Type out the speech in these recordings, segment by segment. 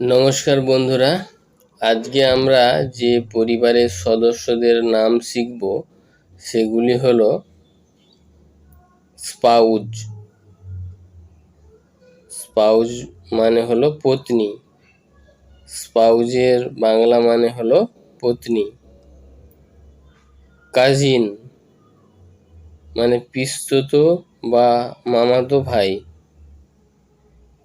নমস্কার বন্ধুরা, আজকে আমরা যে পরিবারের সদস্যদের নাম শিখব সেগুলি হলো স্পাউজ। স্পাউজ মানে হলো পত্নী। স্পাউজের বাংলা মানে হলো পত্নী। কাজিন মানে পিসতুত বা মামাতো ভাই।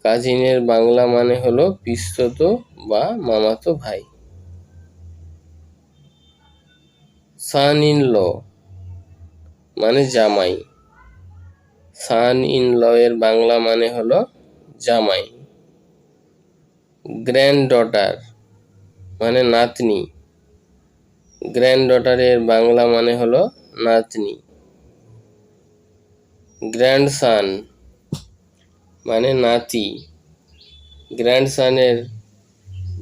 কাজিনের বাংলা মানে হলো পিসতুত বা মামাতো ভাই। সান ইন ল মানে জামাই। সান ইন ল এর বাংলা মানে হলো জামাই। গ্র্যান্ড ডটার মানে নাতনি। গ্র্যান্ড ডটারের বাংলা মানে হলো নাতনি। গ্র্যান্ডসান মানে নাতি। গ্র্যান্ডসানের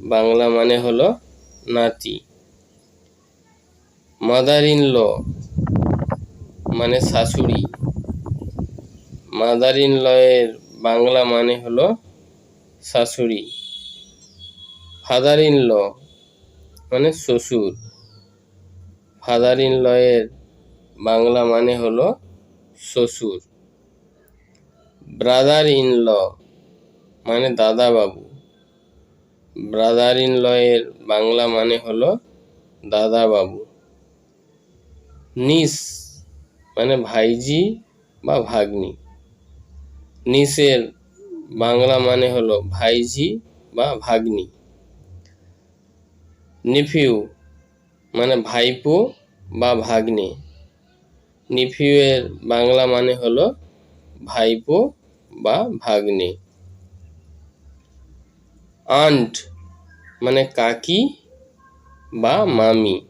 বাংলা মানে হলো নাতি। মাদার ইন ল মানে শাশুড়ি। মাদার ইন ল এর বাংলা মানে হলো শাশুড়ি। ফাদার ইন ল মানে শ্বশুর। ফাদার ইন ল এর বাংলা মানে হলো শ্বশুর। ব্রাদার ইন ল মানে দাদা বাবু। ব্রাদার ইন ল এর বাংলা মানে হলো দাদা বাবু। নিস মানে ভাইজি বা ভাগ্নি। নিসের বাংলা মানে হলো ভাইজি বা ভাগ্নি। নিফিউ মানে ভাইপো বা ভাগ্নে। নিফিউ এর বাংলা মানে হলো ভাইপো বা ভাগ্নে। আন্ট মানে কাকি বা মামি।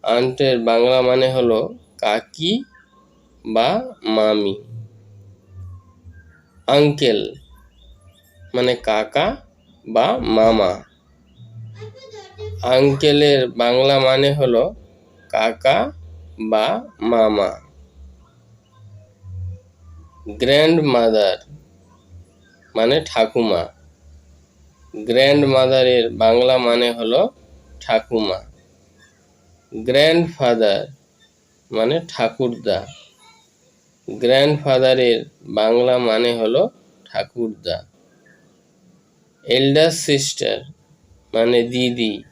আন্টের বাংলা মানে হলো কাকি বা মামি। আঙ্কেল মানে কাকা বা মামা। আঙ্কেলের বাংলা মানে হলো কাকা বা মামা। গ্র্যান্ড মাদার মানে ঠাকুমা। গ্র্যান্ড মাদারের বাংলা মানে হলো ঠাকুমা। গ্র্যান্ডফাদার মানে ঠাকুরদা। গ্র্যান্ডফাদারের বাংলা মানে হলো ঠাকুরদা। এল্ডার সিস্টার মানে দিদি।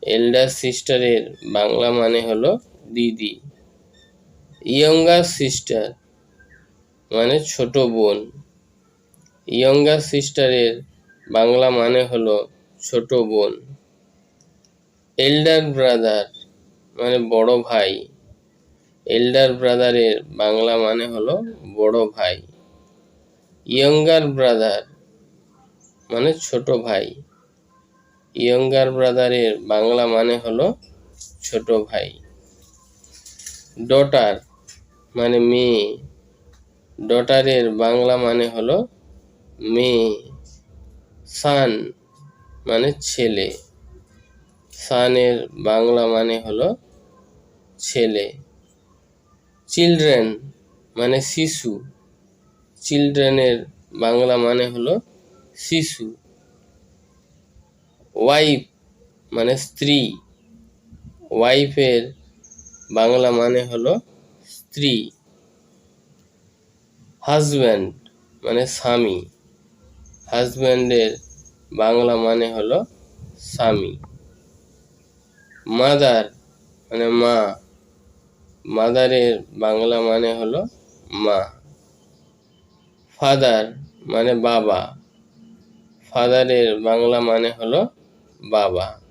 এল্ডার সিস্টারের বাংলা মানে হলো দিদি। ইয়ঙ্গার সিস্টার মানে ছোট বোন। ইয়ঙ্গার সিস্টারের বাংলা মানে হলো ছোট বোন। এল্ডার ব্রাদার মানে বড় ভাই। এল্ডার ব্রাদারের বাংলা মানে হলো বড় ভাই। ইয়ঙ্গার ব্রাদার মানে ছোট ভাই। ইয়ঙ্গার ব্রাদারের বাংলা মানে হলো ছোট ভাই। ডটার মানে মেয়ে। ডটারের বাংলা মানে হলো মেয়ে। সান মানে ছেলে। সানের বাংলা মানে হলো ছেলে। চিলড্রেন মানে শিশু। চিলড্রেনের বাংলা মানে হলো শিশু। ওয়াইফ মানে স্ত্রী। ওয়াইফের বাংলা মানে হলো স্ত্রী। হাজব্যান্ড মানে স্বামী। হাজব্যান্ডের বাংলা মানে হলো স্বামী। মাদার মানে মা। মাদারের বাংলা মানে হলো মা। ফাদার মানে বাবা। ফাদারের বাংলা মানে হলো বাবা।